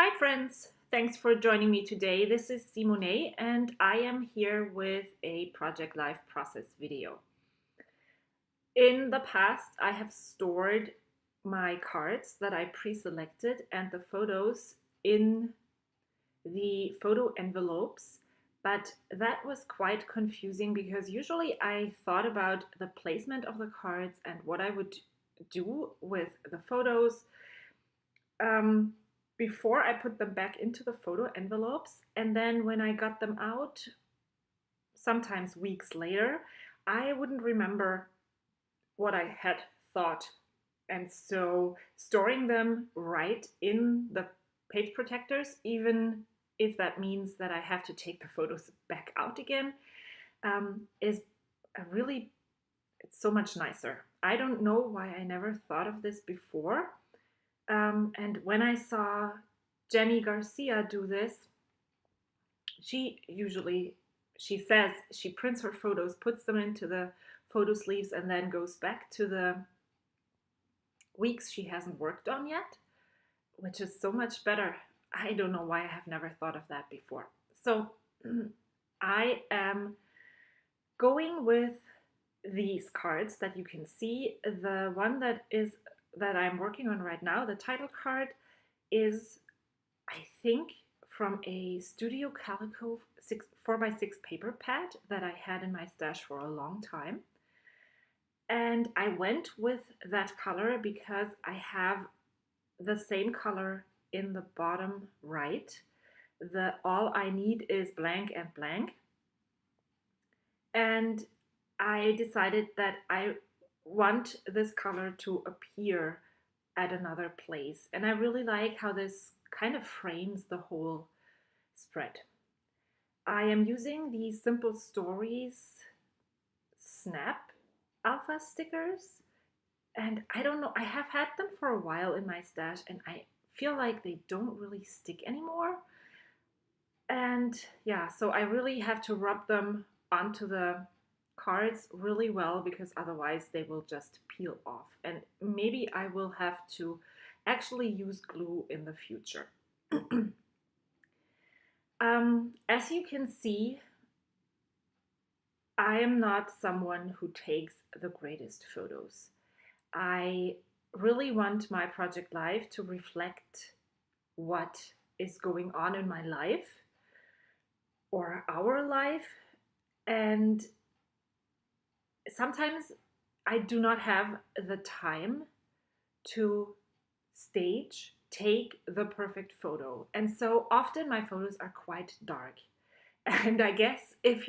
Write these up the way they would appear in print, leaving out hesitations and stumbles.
Hi friends, thanks for joining me today. This is Seemownay and I am here with a Project Life process video. In the past, I have stored my cards that I pre-selected and the photos in the photo envelopes, but that was quite confusing because usually I thought about the placement of the cards and what I would do with the photos um, before I put them back into the photo envelopes. And then when I got them out, sometimes weeks later, I wouldn't remember what I had thought. And so storing them right in the page protectors, even if that means that I have to take the photos back out again, is it's so much nicer. I don't know why I never thought of this before. And when I saw Jenny Garcia do this, she says she prints her photos, puts them into the photo sleeves, and then goes back to the weeks she hasn't worked on yet, which is so much better. I don't know why I have never thought of that before. So I am going with these cards that you can see. The one that I'm working on right now, the title card, is, I think, from a Studio Calico 4x6 paper pad that I had in my stash for a long time. And I went with that color because I have the same color in the bottom right. The all I need is blank and blank. And I decided that I want this color to appear at another place. And I really like how this kind of frames the whole spread. I am using the Simple Stories Snap Alpha stickers, and I don't know, I have had them for a while in my stash and I feel like they don't really stick anymore. And yeah, so I really have to rub them onto the cards really well because otherwise they will just peel off. And maybe I will have to actually use glue in the future. As you can see, I am not someone who takes the greatest photos. I really want my project life to reflect what is going on in my life or our life. And sometimes I do not have the time to take the perfect photo. And so often my photos are quite dark. And I guess this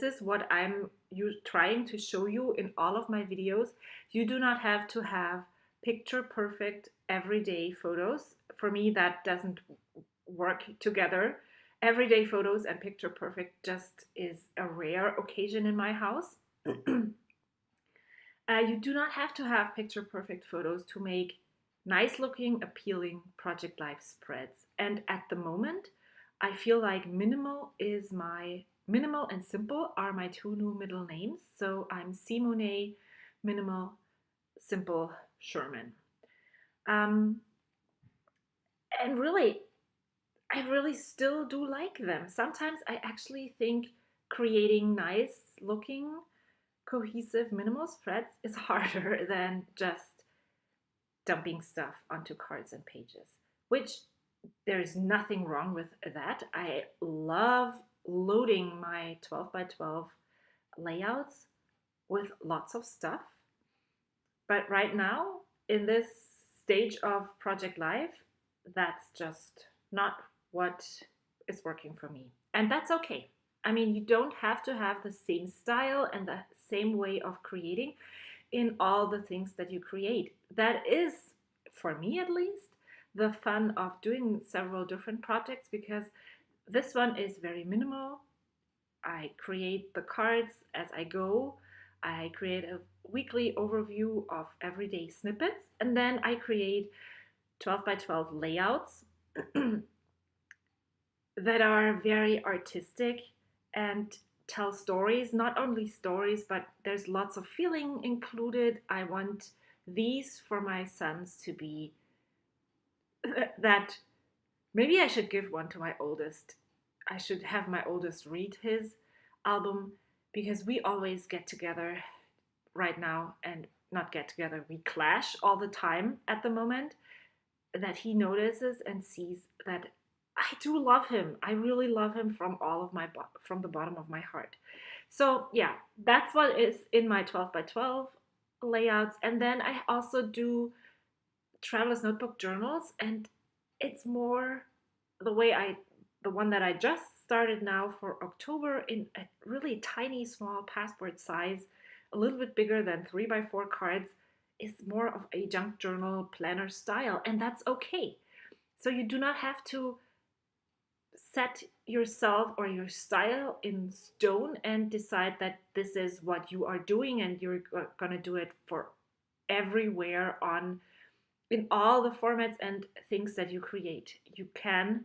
is what I'm trying to show you in all of my videos. You do not have to have picture perfect everyday photos. For me, that doesn't work together. Everyday photos and picture perfect just is a rare occasion in my house. You do not have to have picture perfect photos to make nice looking, appealing project life spreads. And at the moment, I feel like minimal and simple are my two new middle names. So I'm Seemownay, Minimal, Simple Sherman. And really, I really still do like them. Sometimes I actually think creating nice looking, cohesive, minimal spreads is harder than just dumping stuff onto cards and pages, which there's nothing wrong with that. I love loading my 12 by 12 layouts with lots of stuff. But right now, in this stage of project life, that's just not what is working for me. And that's okay. I mean, you don't have to have the same style and the same way of creating in all the things that you create. That is, for me at least, the fun of doing several different projects, because this one is very minimal. I create the cards as I go. I create a weekly overview of everyday snippets, and then I create 12 by 12 layouts that are very artistic and tell stories, not only stories, but there's lots of feeling included. I want these for my sons to be that maybe I should give one to my oldest. I should have my oldest read his album because we always get together right now and not get together. We clash all the time at the moment, that he notices and sees that I do love him. I really love him from from the bottom of my heart. So yeah, that's what is in my 12 by 12 layouts. And then I also do traveler's notebook journals, and it's more the way the one that I just started now for October in a really tiny small passport size, a little bit bigger than 3 by 4 cards, is more of a junk journal planner style, and that's okay. So you do not have to set yourself or your style in stone and decide that this is what you are doing and you're going to do it for everywhere on in all the formats and things that you create. You can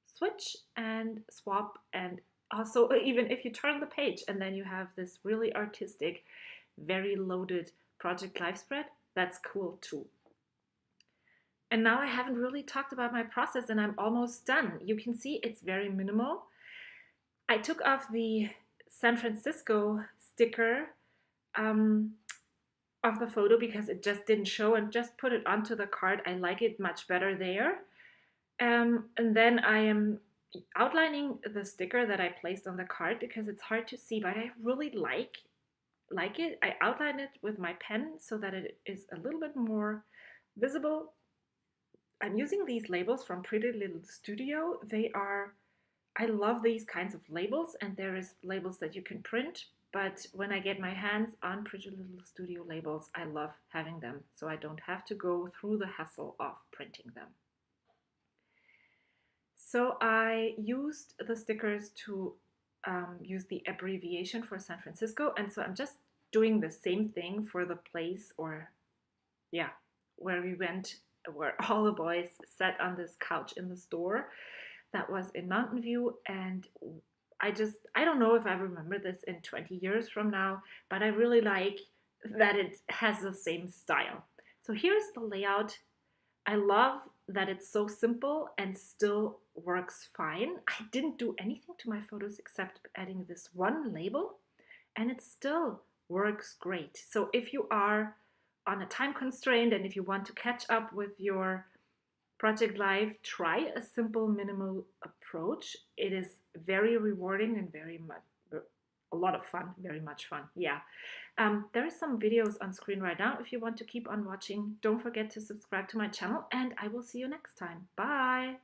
switch and swap, and also even if you turn the page and then you have this really artistic, very loaded project life spread, that's cool too. And now I haven't really talked about my process and I'm almost done. You can see it's very minimal. I took off the San Francisco sticker of the photo because it just didn't show, and just put it onto the card. I like it much better there. And then I am outlining the sticker that I placed on the card because it's hard to see, but I really like it. I outline it with my pen so that it is a little bit more visible. I'm using these labels from Pretty Little Studio. I love these kinds of labels, and there is labels that you can print, but when I get my hands on Pretty Little Studio labels, I love having them, so I don't have to go through the hassle of printing them. So I used the stickers to use the abbreviation for San Francisco, and so I'm just doing the same thing for the place, or yeah, where we went, where all the boys sat on this couch in the store. That was in Mountain View, and I don't know if I remember this in 20 years from now, but I really like that it has the same style. So here's the layout. I love that it's so simple and still works fine. I didn't do anything to my photos except adding this one label, and it still works great. So if you are on a time constraint and if you want to catch up with your project life, try a simple minimal approach. It is very rewarding and very much a lot of fun, very much fun. Yeah. There are some videos on screen right now. If you want to keep on watching, don't forget to subscribe to my channel, and I will see you next time. Bye.